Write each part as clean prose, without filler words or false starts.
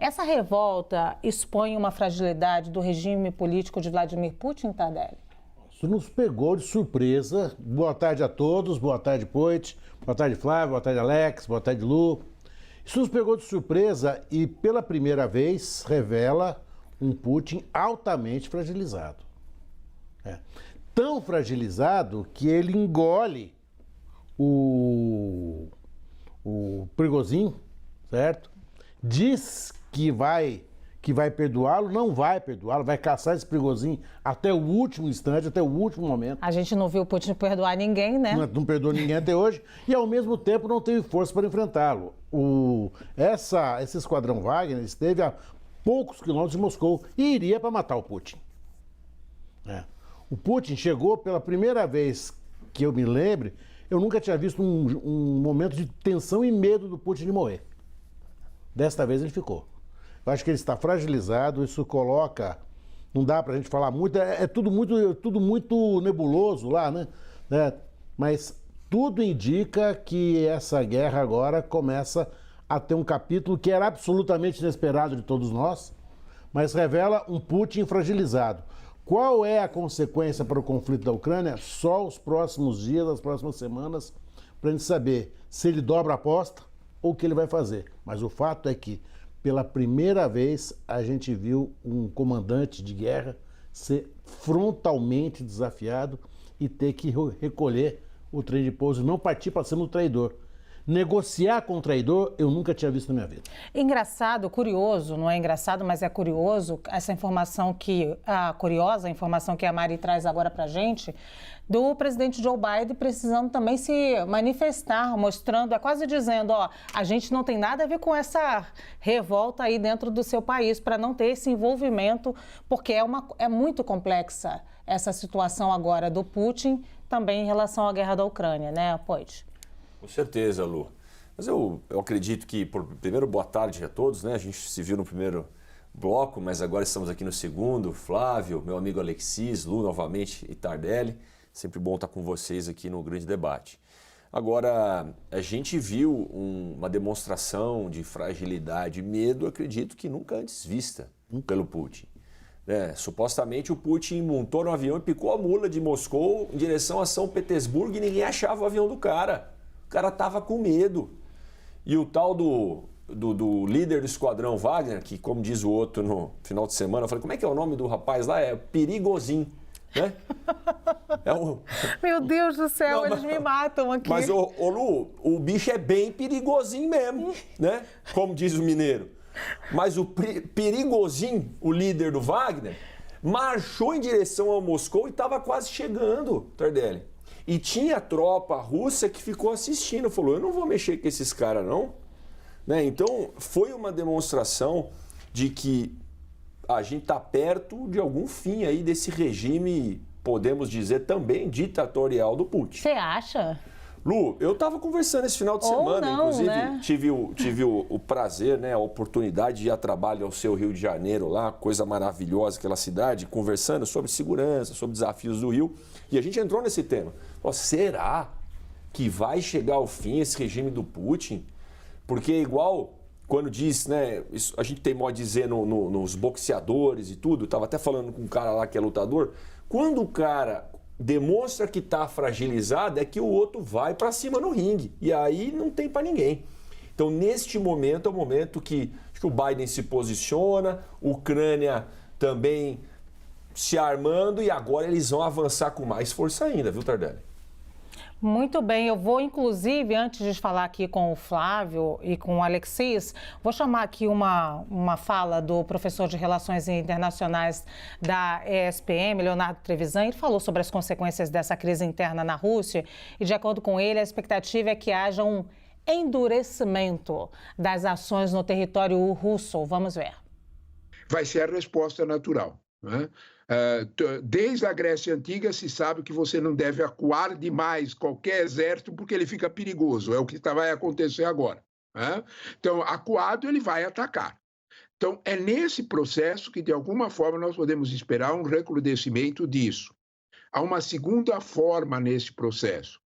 Essa revolta expõe uma fragilidade do regime político de Vladimir Putin, Tardelli? Isso nos pegou de surpresa. Boa tarde a todos, boa tarde, Poit, boa tarde, Flávio, boa tarde, Alex, boa tarde, Lu. Isso nos pegou de surpresa e, pela primeira vez, revela um Putin altamente fragilizado. Tão fragilizado que ele engole o Prigozhin, certo? Diz que vai perdoá-lo, não vai perdoá-lo, vai caçar esse Prigozhin até o último instante, até o último momento. A gente não viu o Putin perdoar ninguém, né? Não perdoou ninguém até hoje e, ao mesmo tempo, não teve força para enfrentá-lo. Esse esquadrão Wagner esteve a poucos quilômetros de Moscou e iria para matar o Putin. O Putin chegou pela primeira vez que eu me lembre, eu nunca tinha visto um momento de tensão e medo do Putin de morrer. Desta vez ele ficou. Eu acho que ele está fragilizado, isso coloca... Não dá pra gente falar muito, é tudo muito nebuloso lá, né? Mas tudo indica que essa guerra agora começa a ter um capítulo que era absolutamente inesperado de todos nós, mas revela um Putin fragilizado. Qual é a consequência para o conflito da Ucrânia? Só os próximos dias, as próximas semanas, para a gente saber se ele dobra a aposta ou o que ele vai fazer. Mas o fato é que, pela primeira vez, a gente viu um comandante de guerra ser frontalmente desafiado e ter que recolher o trem de pouso e não partir para cima do traidor. Negociar com o traidor, eu nunca tinha visto na minha vida. Engraçado, curioso, não é engraçado, mas é curioso, essa informação curiosa, a informação que a Mari traz agora pra gente, do presidente Joe Biden precisando também se manifestar, mostrando, quase dizendo, a gente não tem nada a ver com essa revolta aí dentro do seu país, para não ter esse envolvimento, porque é muito complexa essa situação agora do Putin, também em relação à guerra da Ucrânia, né, Poit? Com certeza, Lu. Mas eu acredito que, primeiro, boa tarde a todos, né? A gente se viu no primeiro bloco, mas agora estamos aqui no segundo. Flávio, meu amigo Alexis, Lu novamente e Tardelli. Sempre bom estar com vocês aqui no grande debate. Agora, a gente viu uma demonstração de fragilidade e medo, acredito que nunca antes vista pelo Putin. Supostamente o Putin montou no avião e picou a mula de Moscou em direção a São Petersburgo e ninguém achava o avião do cara. O cara tava com medo. E o tal do líder do esquadrão Wagner, que, como diz o outro no final de semana, eu falei, como é que é o nome do rapaz lá? É Prigozhin, né? Meu Deus do céu, eles me matam aqui. Mas, Lu, o bicho é bem perigosinho mesmo, né? Como diz o mineiro. Mas o Prigozhin, o líder do Wagner, marchou em direção ao Moscou e estava quase chegando, Tardelli. E tinha tropa russa que ficou assistindo, falou, eu não vou mexer com esses caras não. Então, foi uma demonstração de que a gente está perto de algum fim aí desse regime, podemos dizer, também ditatorial do Putin. Você acha? Lu, eu estava conversando esse final de semana, não, inclusive né? tive o prazer, a oportunidade de ir a trabalho ao seu Rio de Janeiro lá, coisa maravilhosa, aquela cidade, conversando sobre segurança, sobre desafios do Rio, e a gente entrou nesse tema. Será que vai chegar ao fim esse regime do Putin? Porque igual quando diz, isso a gente tem modo de dizer nos boxeadores e tudo, estava até falando com um cara lá que é lutador, quando o cara demonstra que está fragilizado, é que o outro vai para cima no ringue. E aí não tem para ninguém. Então, neste momento, é o momento que acho que o Biden se posiciona, a Ucrânia também se armando e agora eles vão avançar com mais força ainda, viu, Tardelli? Muito bem, eu vou inclusive, antes de falar aqui com o Flávio e com o Alexis, vou chamar aqui uma fala do professor de Relações Internacionais da ESPM, Leonardo Trevisan. Ele falou sobre as consequências dessa crise interna na Rússia e, de acordo com ele, a expectativa é que haja um endurecimento das ações no território russo. Vamos ver. Vai ser a resposta natural, né? Desde a Grécia Antiga se sabe que você não deve acuar demais qualquer exército porque ele fica perigoso, é o que vai acontecer agora, né? Então, acuado ele vai atacar. Então, é nesse processo que, de alguma forma, nós podemos esperar um recrudescimento disso. Há uma segunda forma nesse processo.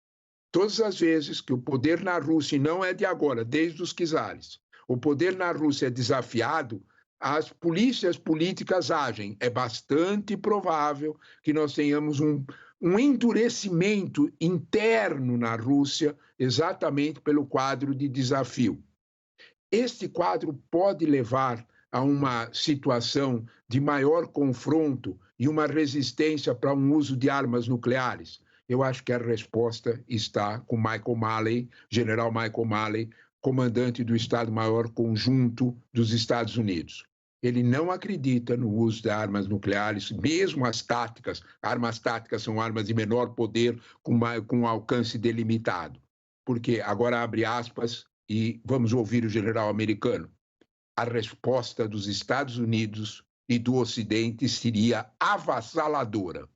Todas as vezes que o poder na Rússia, não é de agora, desde os czares, o poder na Rússia é desafiado, as polícias políticas agem. É bastante provável que nós tenhamos um endurecimento interno na Rússia, exatamente pelo quadro de desafio. Este quadro pode levar a uma situação de maior confronto e uma resistência para um uso de armas nucleares? Eu acho que a resposta está com Michael Malley, general Michael Malley, comandante do Estado-Maior Conjunto dos Estados Unidos. Ele não acredita no uso de armas nucleares, mesmo as táticas. Armas táticas são armas de menor poder, com alcance delimitado. Porque, agora abre aspas, e vamos ouvir o general americano, a resposta dos Estados Unidos e do Ocidente seria avassaladora.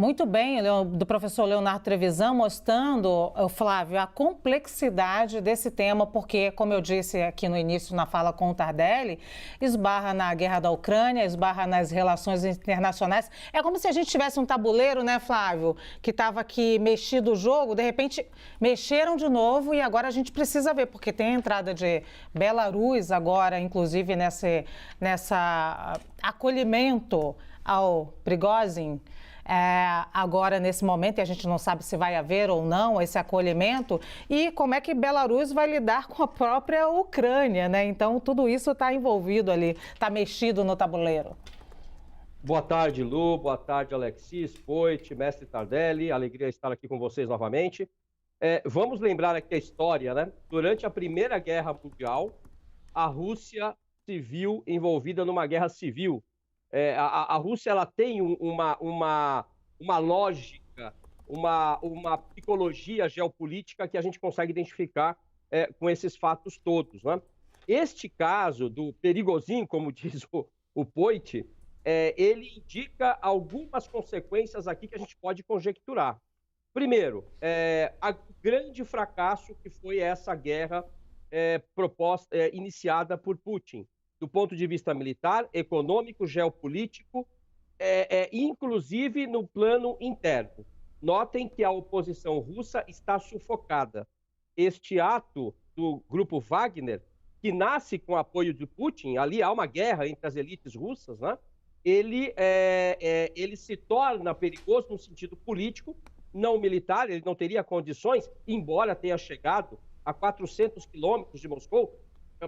Muito bem, do professor Leonardo Trevisan, mostrando, Flávio, a complexidade desse tema, porque, como eu disse aqui no início na fala com o Tardelli, esbarra na guerra da Ucrânia, esbarra nas relações internacionais. É como se a gente tivesse um tabuleiro, né, Flávio, que estava aqui mexido o jogo, de repente mexeram de novo e agora a gente precisa ver, porque tem a entrada de Belarus agora, inclusive nessa acolhimento ao Prigozhin. Agora, nesse momento, e a gente não sabe se vai haver ou não esse acolhimento, e como é que Belarus vai lidar com a própria Ucrânia, né? Então, tudo isso está envolvido ali, está mexido no tabuleiro. Boa tarde, Lu, boa tarde, Alexis, Poit, mestre Tardelli, alegria estar aqui com vocês novamente. Vamos lembrar aqui a história, né? Durante a Primeira Guerra Mundial, a Rússia se viu envolvida numa guerra civil. A Rússia ela tem uma lógica, uma psicologia geopolítica que a gente consegue identificar com esses fatos todos, né? Este caso do Prigozhin, como diz o Poit, ele indica algumas consequências aqui que a gente pode conjecturar. Primeiro, o grande fracasso que foi essa guerra iniciada por Putin, do ponto de vista militar, econômico, geopolítico, inclusive no plano interno. Notem que a oposição russa está sufocada. Este ato do grupo Wagner, que nasce com apoio de Putin, ali há uma guerra entre as elites russas, né? Ele se torna perigoso no sentido político, não militar, ele não teria condições, embora tenha chegado a 400 quilômetros de Moscou.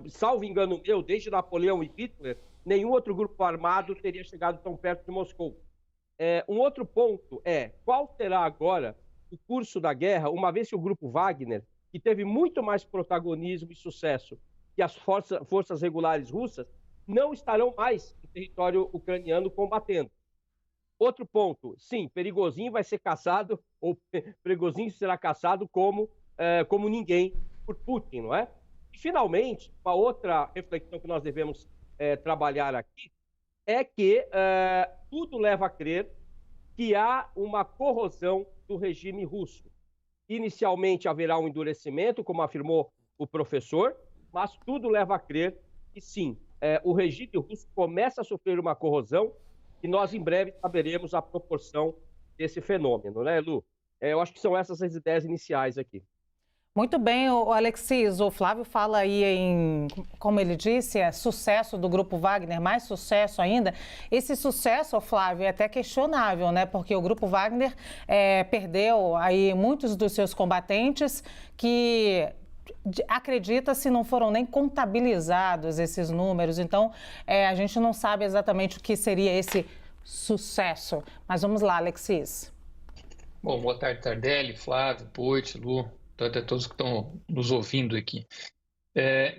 Salvo engano meu, desde Napoleão e Hitler, nenhum outro grupo armado teria chegado tão perto de Moscou. Um outro ponto qual será agora o curso da guerra, uma vez que o grupo Wagner, que teve muito mais protagonismo e sucesso que as forças regulares russas, não estarão mais em território ucraniano combatendo. Outro ponto, sim, Prigozhin vai ser caçado, ou Prigozhin será caçado como ninguém por Putin, não é? E, finalmente, uma outra reflexão que nós devemos trabalhar aqui é que tudo leva a crer que há uma corrosão do regime russo. Inicialmente haverá um endurecimento, como afirmou o professor, mas tudo leva a crer que sim, o regime russo começa a sofrer uma corrosão e nós em breve saberemos a proporção desse fenômeno, né, Lu? Eu acho que são essas as ideias iniciais aqui. Muito bem, Alexis, o Flávio fala aí como ele disse, sucesso do Grupo Wagner, mais sucesso ainda. Esse sucesso, Flávio, é até questionável, né? Porque o Grupo Wagner perdeu aí muitos dos seus combatentes que acredita-se não foram nem contabilizados esses números. Então, a gente não sabe exatamente o que seria esse sucesso. Mas vamos lá, Alexis. Bom, boa tarde, Tardelli, Flávio, Poit, Lu. Até todos que estão nos ouvindo aqui.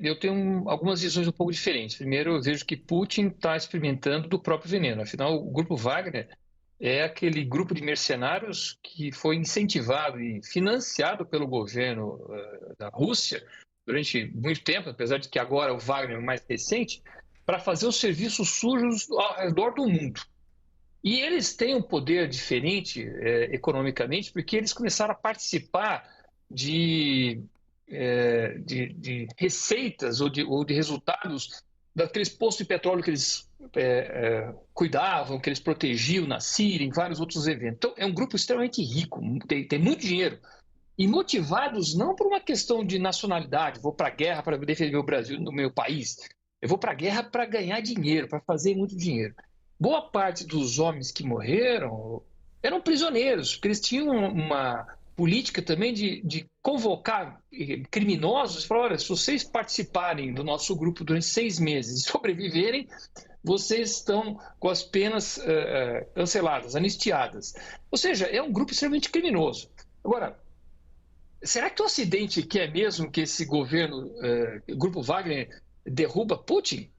Eu tenho algumas visões um pouco diferentes. Primeiro, eu vejo que Putin está experimentando do próprio veneno. Afinal, o grupo Wagner é aquele grupo de mercenários que foi incentivado e financiado pelo governo da Rússia durante muito tempo, apesar de que agora o Wagner é mais recente, para fazer os serviços sujos ao redor do mundo. E eles têm um poder diferente economicamente, porque eles começaram a participar de receitas ou de resultados daqueles postos de petróleo que eles cuidavam, que eles protegiam na Síria, em vários outros eventos. Então, é um grupo extremamente rico, tem muito dinheiro. e motivados não por uma questão de nacionalidade, vou para a guerra para defender o Brasil, no meu país, eu vou para a guerra para ganhar dinheiro, para fazer muito dinheiro. Boa parte dos homens que morreram eram prisioneiros, porque eles tinham uma política também de convocar criminosos e falar, olha, se vocês participarem do nosso grupo durante 6 meses e sobreviverem, vocês estão com as penas canceladas, anistiadas. Ou seja, é um grupo extremamente criminoso. Agora, será que o Ocidente quer mesmo que esse governo, Grupo Wagner, derruba Putin?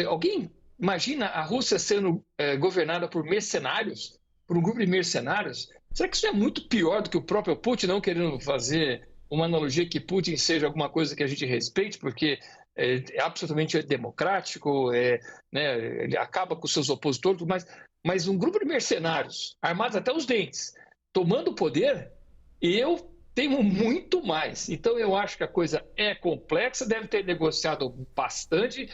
Alguém imagina a Rússia sendo governada por mercenários, por um grupo de mercenários? Será que isso é muito pior do que o próprio Putin, não querendo fazer uma analogia que Putin seja alguma coisa que a gente respeite, porque é absolutamente democrático, né, ele acaba com seus opositores, mas um grupo de mercenários, armados até os dentes, tomando poder, eu temo muito mais. Então, eu acho que a coisa é complexa, deve ter negociado bastante,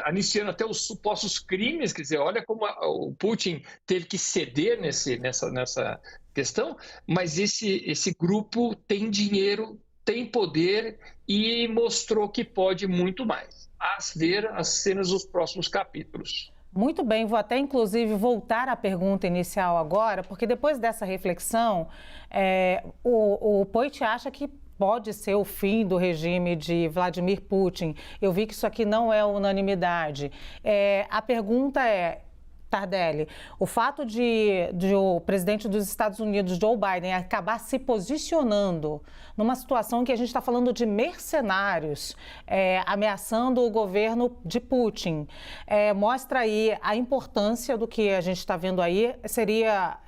anistiando até os supostos crimes, quer dizer, olha como o Putin teve que ceder nessa questão, mas esse grupo tem dinheiro, tem poder e mostrou que pode muito mais. A ver as cenas dos próximos capítulos. Muito bem, vou até inclusive voltar à pergunta inicial agora, porque depois dessa reflexão, o Poit acha que pode ser o fim do regime de Vladimir Putin. Eu vi que isso aqui não é unanimidade. A pergunta é, Tardelli, o fato de o presidente dos Estados Unidos, Joe Biden, acabar se posicionando numa situação em que a gente está falando de mercenários ameaçando o governo de Putin, mostra aí a importância do que a gente está vendo aí.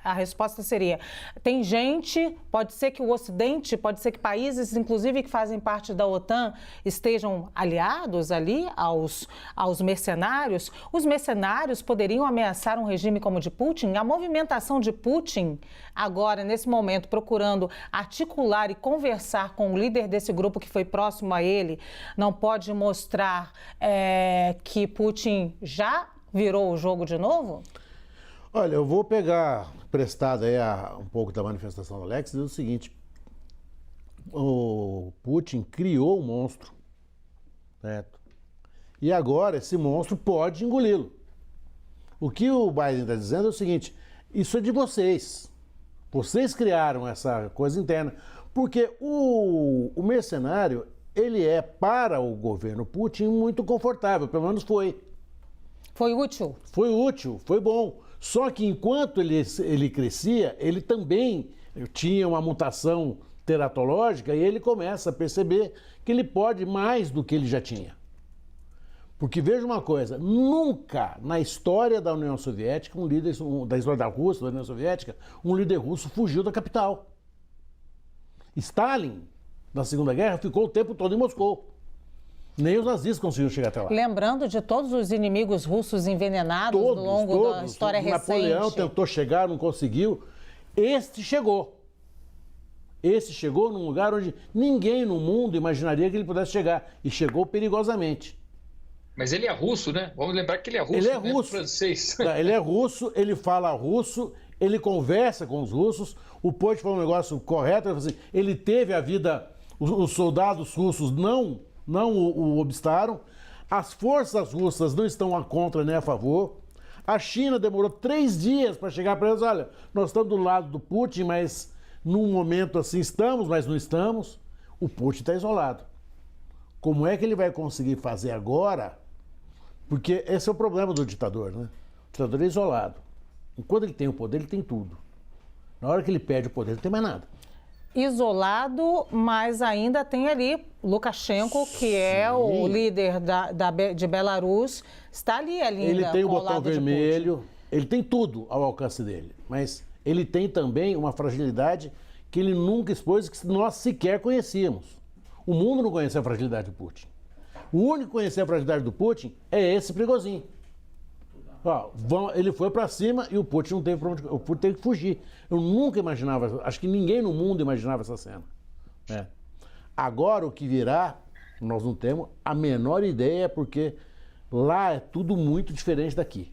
A resposta seria, tem gente, pode ser que o Ocidente, pode ser que países, inclusive que fazem parte da OTAN, estejam aliados ali aos mercenários. Os mercenários poderiam ameaçar um regime como o de Putin? A movimentação de Putin, agora, nesse momento, procurando articular e conversar com o líder desse grupo que foi próximo a ele, não pode mostrar que Putin já virou o jogo de novo? Olha, eu vou pegar emprestado aí um pouco da manifestação do Alex e dizer o seguinte: o Putin criou um monstro, certo? E agora esse monstro pode engoli-lo. O que o Biden está dizendo é o seguinte: isso é de vocês. Vocês criaram essa coisa interna. Porque o mercenário, ele é, para o governo Putin, muito confortável. Pelo menos foi. Foi útil? Foi útil, foi bom. Só que enquanto ele crescia, ele também tinha uma mutação teratológica e ele começa a perceber que ele pode mais do que ele já tinha. Porque veja uma coisa, nunca na história da União Soviética, da história da Rússia, da União Soviética, um líder russo fugiu da capital. Stalin, na Segunda Guerra, ficou o tempo todo em Moscou. Nem os nazistas conseguiram chegar até lá. Lembrando de todos os inimigos russos envenenados ao longo da história recente. Napoleão tentou chegar, não conseguiu. Este chegou. Esse chegou num lugar onde ninguém no mundo imaginaria que ele pudesse chegar. E chegou perigosamente. Mas ele é russo, né? Vamos lembrar que ele é russo, ele é né? russo. Francês. Ele é russo, ele fala russo, ele conversa com os russos. O Poit falou um negócio correto, ele teve a vida, os soldados russos não o obstaram, as forças russas não estão a contra nem a favor. A China demorou 3 dias para chegar para eles, olha, nós estamos do lado do Putin, mas num momento assim estamos, mas não estamos. O Putin está isolado. Como é que ele vai conseguir fazer agora? Porque esse é o problema do ditador, né? O ditador é isolado. Enquanto ele tem o poder, ele tem tudo. Na hora que ele perde o poder, ele não tem mais nada. Isolado, mas ainda tem ali Lukashenko, que é o líder de Belarus, está ali ainda. Ele tem o botão vermelho, ele tem tudo ao alcance dele, mas ele tem também uma fragilidade que ele nunca expôs, que nós sequer conhecíamos. O mundo não conhecia a fragilidade do Putin. O único que conhecia a fragilidade do Putin é esse Prigozhin. Ele foi para cima e o Putin não teve para onde. O Putin teve que fugir. Eu nunca imaginava, acho que ninguém no mundo imaginava essa cena. Agora o que virá, nós não temos a menor ideia, porque lá é tudo muito diferente daqui.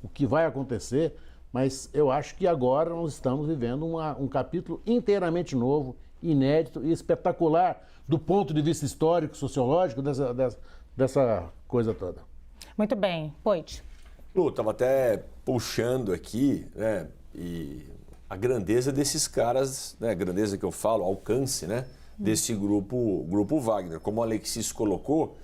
O que vai acontecer, mas eu acho que agora nós estamos vivendo um capítulo inteiramente novo, inédito e espetacular do ponto de vista histórico, sociológico dessa coisa toda. Muito bem. Poit. Lu, estava até puxando aqui, né, e a grandeza desses caras, né, a grandeza que eu falo, alcance, né, desse grupo Wagner, como o Alexis colocou,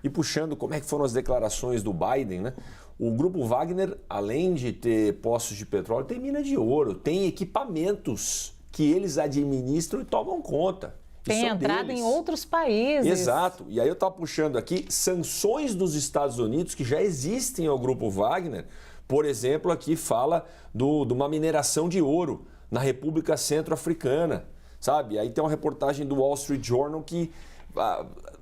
e puxando como é que foram as declarações do Biden, né? O grupo Wagner, além de ter poços de petróleo, tem mina de ouro, tem equipamentos que eles administram e tomam conta. Tem entrada em outros países. Exato. E aí eu estava puxando aqui sanções dos Estados Unidos que já existem ao grupo Wagner. Por exemplo, aqui fala de uma mineração de ouro na República Centro-Africana, sabe? Aí tem uma reportagem do Wall Street Journal que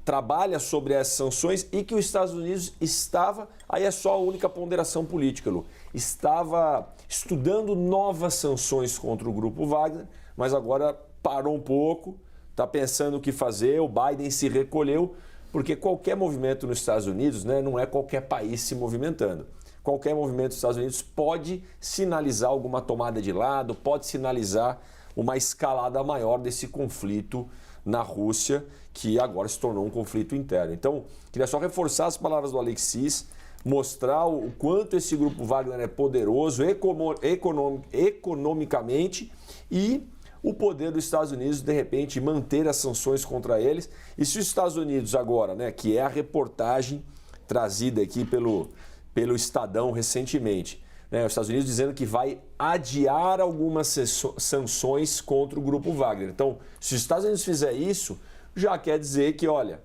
trabalha sobre essas sanções e que os Estados Unidos estava, aí é só a única ponderação política, Lu, estava estudando novas sanções contra o grupo Wagner, mas agora parou um pouco, está pensando o que fazer, o Biden se recolheu, porque qualquer movimento nos Estados Unidos, né, não é qualquer país se movimentando. Qualquer movimento dos Estados Unidos pode sinalizar alguma tomada de lado, pode sinalizar uma escalada maior desse conflito na Rússia, que agora se tornou um conflito interno. Então, queria só reforçar as palavras do Alexis, mostrar o quanto esse grupo Wagner é poderoso economicamente e o poder dos Estados Unidos, de repente, manter as sanções contra eles. E se os Estados Unidos agora, né, que é a reportagem trazida aqui pelo Estadão recentemente, né, os Estados Unidos dizendo que vai adiar algumas sanções contra o grupo Wagner. Então, se os Estados Unidos fizer isso, já quer dizer que, olha,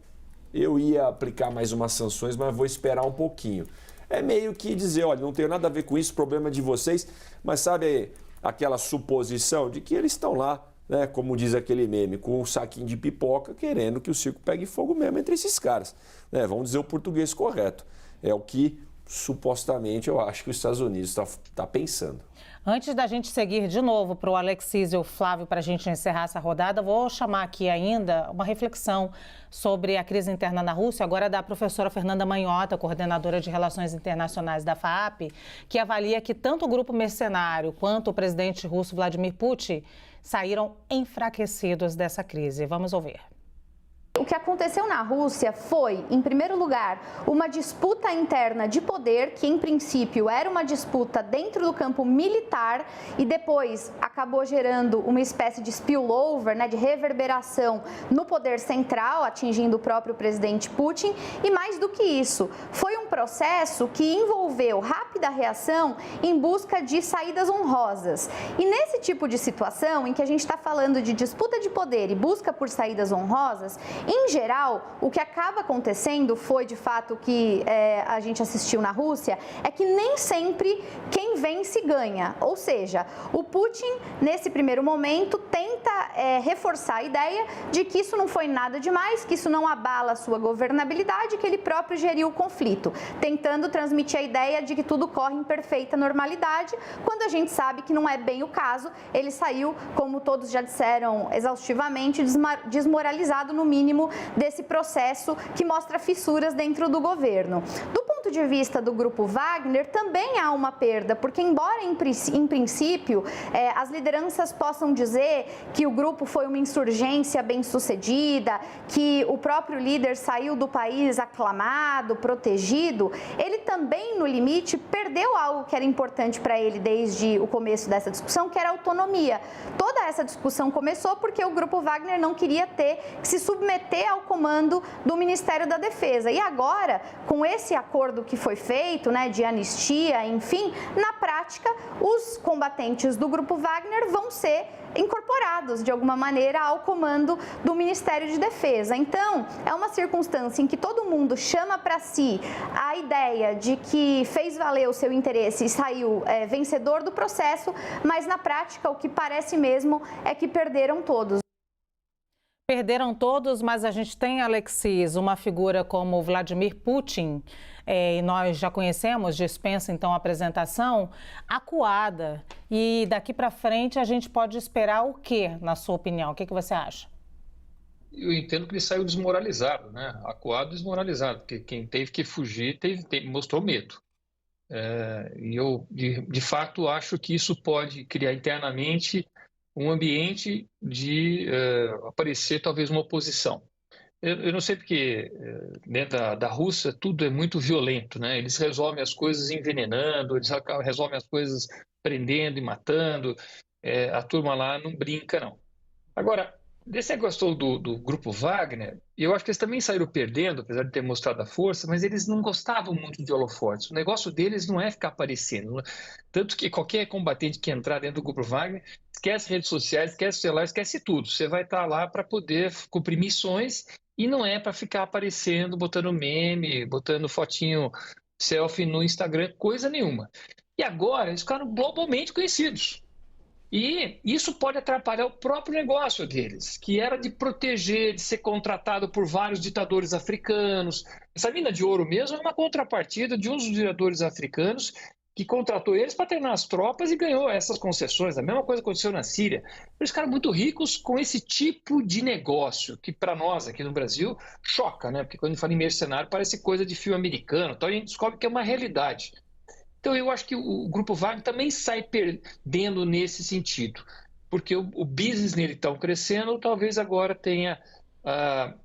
eu ia aplicar mais umas sanções, mas vou esperar um pouquinho. É meio que dizer, olha, não tenho nada a ver com isso, problema é de vocês, mas sabe aquela suposição de que eles estão lá, né, como diz aquele meme, com um saquinho de pipoca, querendo que o circo pegue fogo mesmo entre esses caras. Né, vamos dizer o português correto. É o que supostamente eu acho que os Estados Unidos está pensando. Antes da gente seguir de novo para o Alexis e o Flávio para a gente encerrar essa rodada, vou chamar aqui ainda uma reflexão sobre a crise interna na Rússia, agora da professora Fernanda Manhota, coordenadora de Relações Internacionais da FAAP, que avalia que tanto o grupo mercenário quanto o presidente russo Vladimir Putin saíram enfraquecidos dessa crise. Vamos ouvir. O que aconteceu na Rússia foi, em primeiro lugar, uma disputa interna de poder, que em princípio era uma disputa dentro do campo militar e depois acabou gerando uma espécie de spillover, né, de reverberação no poder central, atingindo o próprio presidente Putin. E mais do que isso, foi um processo que envolveu rápida reação em busca de saídas honrosas. E nesse tipo de situação, em que a gente está falando de disputa de poder e busca por saídas honrosas, em geral, o que acaba acontecendo foi, de fato, o que a gente assistiu na Rússia, é que nem sempre quem vence ganha. Ou seja, o Putin, nesse primeiro momento, tenta reforçar a ideia de que isso não foi nada demais, que isso não abala a sua governabilidade, que ele próprio geriu o conflito, tentando transmitir a ideia de que tudo corre em perfeita normalidade, quando a gente sabe que não é bem o caso. Ele saiu, como todos já disseram exaustivamente, desmoralizado no mínimo desse processo que mostra fissuras dentro do governo. Do ponto de vista do grupo Wagner, também há uma perda, porque embora em princípio as lideranças possam dizer que o grupo foi uma insurgência bem-sucedida, que o próprio líder saiu do país aclamado, protegido, ele também, no limite, perdeu algo que era importante para ele desde o começo dessa discussão, que era a autonomia. Toda essa discussão começou porque o grupo Wagner não queria ter que se submeter ao comando do Ministério da Defesa. E agora, com esse acordo que foi feito, né, de anistia, enfim, na prática, os combatentes do grupo Wagner vão ser incorporados, de alguma maneira, ao comando do Ministério de Defesa. Então, é uma circunstância em que todo mundo chama para si a ideia de que fez valer o seu interesse e saiu vencedor do processo, mas, na prática, o que parece mesmo é que perderam todos. Perderam todos, mas a gente tem, Alexis, uma figura como Vladimir Putin, e nós já conhecemos, dispensa então a apresentação, acuada. E daqui para frente a gente pode esperar o quê, na sua opinião? O que você acha? Eu entendo que ele saiu desmoralizado, né? Acuado e desmoralizado, porque quem teve que fugir mostrou medo. E eu, de fato, acho que isso pode criar internamente um ambiente de aparecer talvez uma oposição. Eu não sei porque dentro da Rússia tudo é muito violento, né? Eles resolvem as coisas envenenando, eles resolvem as coisas prendendo e matando. A turma lá não brinca, não. Agora, desse negócio do grupo Wagner, eu acho que eles também saíram perdendo, apesar de ter mostrado a força, mas eles não gostavam muito de holofotes. O negócio deles não é ficar aparecendo. Tanto que qualquer combatente que entrar dentro do grupo Wagner, esquece redes sociais, esquece celular, esquece tudo. Você vai estar lá para poder cumprir missões e não é para ficar aparecendo, botando meme, botando fotinho, selfie no Instagram, coisa nenhuma. E agora eles ficaram globalmente conhecidos. E isso pode atrapalhar o próprio negócio deles, que era de proteger, de ser contratado por vários ditadores africanos. Essa mina de ouro mesmo é uma contrapartida de um dos ditadores africanos que contratou eles para treinar as tropas e ganhou essas concessões. A mesma coisa aconteceu na Síria. Eles ficaram muito ricos com esse tipo de negócio, que para nós aqui no Brasil choca, né? Porque quando a gente fala em mercenário parece coisa de filme americano, então a gente descobre que é uma realidade. Então eu acho que o Grupo Wagner também sai perdendo nesse sentido, porque o business nele está crescendo, talvez agora tenha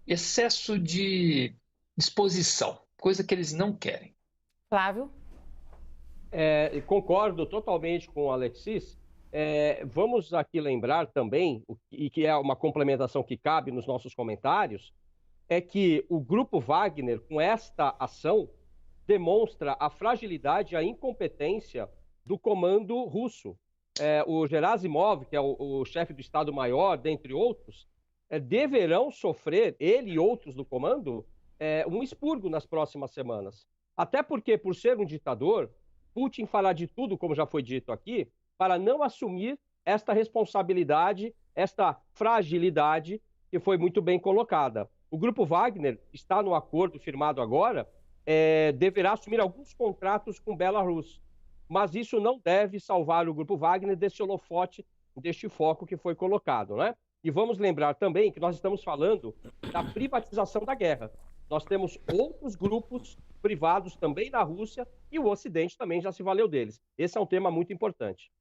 excesso de exposição, coisa que eles não querem. Flávio? Concordo totalmente com o Alexis. Vamos aqui lembrar também, e que é uma complementação que cabe nos nossos comentários, é que o Grupo Wagner, com esta ação, demonstra a fragilidade e a incompetência do comando russo. O Gerasimov, que é o chefe do Estado-Maior, dentre outros, deverão sofrer, ele e outros do comando, um expurgo nas próximas semanas. Até porque, por ser um ditador, Putin fará de tudo, como já foi dito aqui, para não assumir esta responsabilidade, esta fragilidade que foi muito bem colocada. O Grupo Wagner está no acordo firmado agora, deverá assumir alguns contratos com Belarus, mas isso não deve salvar o Grupo Wagner desse holofote, deste foco que foi colocado, né? E vamos lembrar também que nós estamos falando da privatização da guerra. Nós temos outros grupos privados também na Rússia e o Ocidente também já se valeu deles. Esse é um tema muito importante.